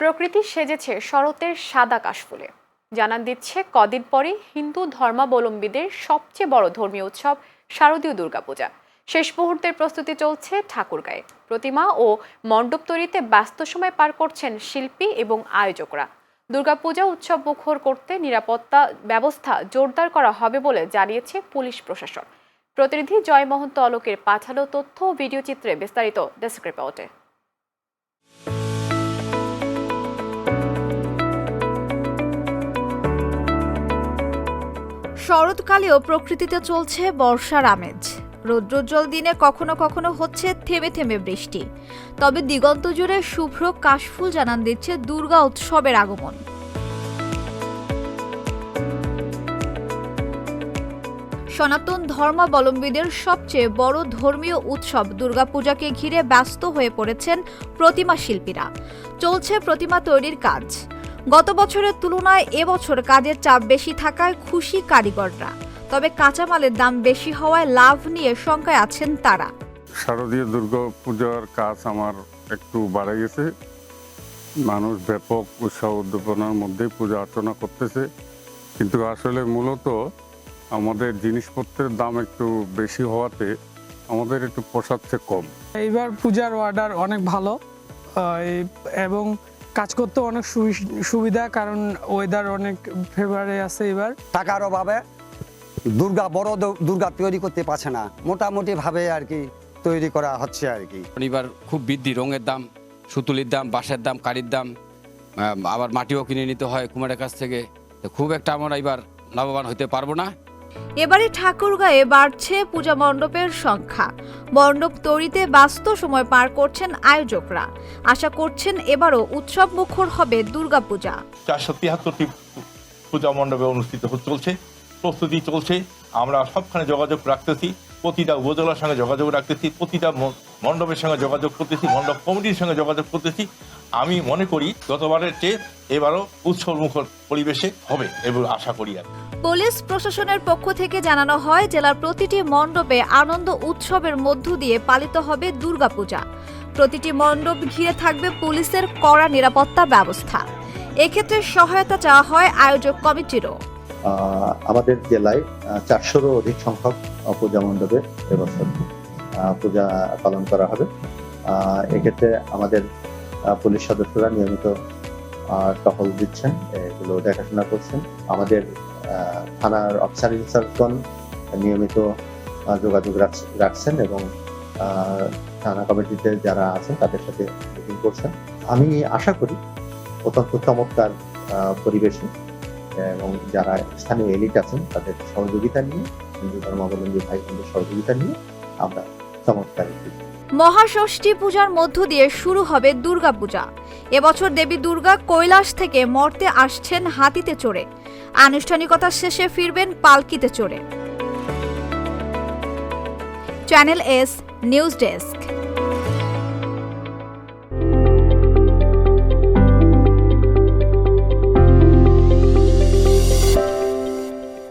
প্রকৃতি সেজেছে শরতের সাদা কাশফুলে। জানান দিচ্ছে কদিন পরে হিন্দু ধর্মাবলম্বীদের সবচেয়ে বড় ধর্মীয় উৎসব শারদীয় দুর্গাপূজা। শেষ মুহূর্তের প্রস্তুতি চলছে ঠাকুরগাঁয়ে। প্রতিমা ও মণ্ডপ তৈরিতে ব্যস্ত সময় পার করছেন শিল্পী এবং আয়োজকরা। দুর্গাপূজা উৎসব মুখর করতে নিরাপত্তা ব্যবস্থা জোরদার করা হবে বলে জানিয়েছে পুলিশ প্রশাসন। প্রতিনিধি জয় মহন্ত অলোকের পাঠানো তথ্য ও ভিডিও চিত্রে বিস্তারিত ডেস্ক রিপোর্টে। শরৎকালেও প্রকৃতিতে চলছে বর্ষার আমেজ। রৌদ্রোজ্জ্বল দিনে কখনো কখনো হচ্ছে থেমে থেমে বৃষ্টি, তবে দিগন্ত জুড়ে শুভ্র কাশফুল জানান দিচ্ছে দুর্গা উৎসবের আগমন। সনাতন ধর্মাবলম্বীদের সবচেয়ে বড় ধর্মীয় উৎসব দুর্গাপূজাকে ঘিরে ব্যস্ত হয়ে পড়েছেন প্রতিমা শিল্পীরা। চলছে প্রতিমা তৈরির কাজ। গত বছরের তুলনায় এবছর কাজের চাপ বেশি থাকায় খুশি কারিগররা, তবে কাঁচামালের দাম বেশি হওয়ায় লাভ নিয়ে শঙ্কায় আছেন তারা। শারদীয় দুর্গাপূজার কাজ আমার একটু বাড়ে গেছে। মানুষ ব্যাপক উৎসাহ উদ্দীপনার মধ্যে পূজা অর্চনা করতেছে, কিন্তু আসলে মূলত আমাদের জিনিসপত্রের দাম একটু বেশি হওয়াতে আমাদের একটু পোষাচ্ছে কম। এইবার পূজার অর্ডার অনেক ভালো এবং কাজ করতে অনেক সুবিধা, কারণ ওয়েদার অনেক ফেভারে আছে। এবার টাকার অভাবে বড় দুর্গা তৈরি করতে পারছে না, মোটামুটি ভাবে আর কি তৈরি করা হচ্ছে আর কি। এবার খুব বৃদ্ধি, রঙের দাম, সুতুলির দাম, বাঁশের দাম, কারির দাম, আবার মাটিও কিনে নিতে হয় কুমারের কাছ থেকে। খুব একটা আমরা এবার লাভবান হতে পারবো না। এবারে ঠাকুরগাঁয়ে বাড়ছে পূজা মণ্ডপের সংখ্যা। মণ্ডপ তৈরিতে ব্যস্ত সময় পার করছেন আয়োজকরা। আশা করছেন এবারও উৎসব মুখর হবে দুর্গাপূজা। 473টি পূজা মণ্ডপে অনুষ্ঠিত চলছে, প্রস্তুতি চলছে। আমরা সবখানে যোগাযোগ রাখতেছি, প্রতিটা উপজেলার সঙ্গে যোগাযোগ রাখতেছি, প্রতিটা মণ্ডপের সঙ্গে যোগাযোগ করতেছি, মণ্ডপ কমিটির সঙ্গে যোগাযোগ করতেছি। আমি মনে করি গতবারের চেয়ে এবারও উৎসব মুখর পরিবেশে হবে এবং আশা করি। আর পুলিশ প্রশাসনের পক্ষ থেকে জানানো হয়, জেলার প্রতিটি মণ্ডপে আনন্দ উৎসবের মধ্য দিয়ে পালিত হবে দুর্গাপূজা। প্রতিটি মণ্ডপ ঘিরে থাকবে পুলিশের কড়া নিরাপত্তা ব্যবস্থা। এক্ষেত্রে সহায়তা চাওয়া হয় আয়োজক কমিটিরও। আমাদের জেলায় 400-রও অধিক সংখ্যক পূজা মণ্ডপে এবছর পূজা পালন করা হবে। এক্ষেত্রে আমাদের পুলিশ সদস্যরা নিয়মিত টহল দিচ্ছেন, এগুলো দেখাশোনা করছেন। আমাদের থানার অফিসার ইনচার্জগণ নিয়মিত যোগাযোগ রাখছেন এবং থানা কমিটিতে যারা আছেন তাদের সাথে মিটিং করছেন। আমি আশা করি অত্যন্ত চমৎকার পরিবেশে এবং যারা স্থানীয় এলিট আছেন তাদের সহযোগিতা নিয়ে, হিন্দু ধর্মাবলম্বী ভাই বোনদের সহযোগিতা নিয়ে আমরা চমৎকার মহাষষ্ঠী পূজার মধ্য দিয়ে শুরু হবে দুর্গাপূজা। এবছর দেবী দুর্গা কৈলাস থেকে মর্তে আসছেন হাতিতে চড়ে। আনুষ্ঠানিকতা শেষে ফিরবেন পালকিতে চড়ে। Channel S news desk.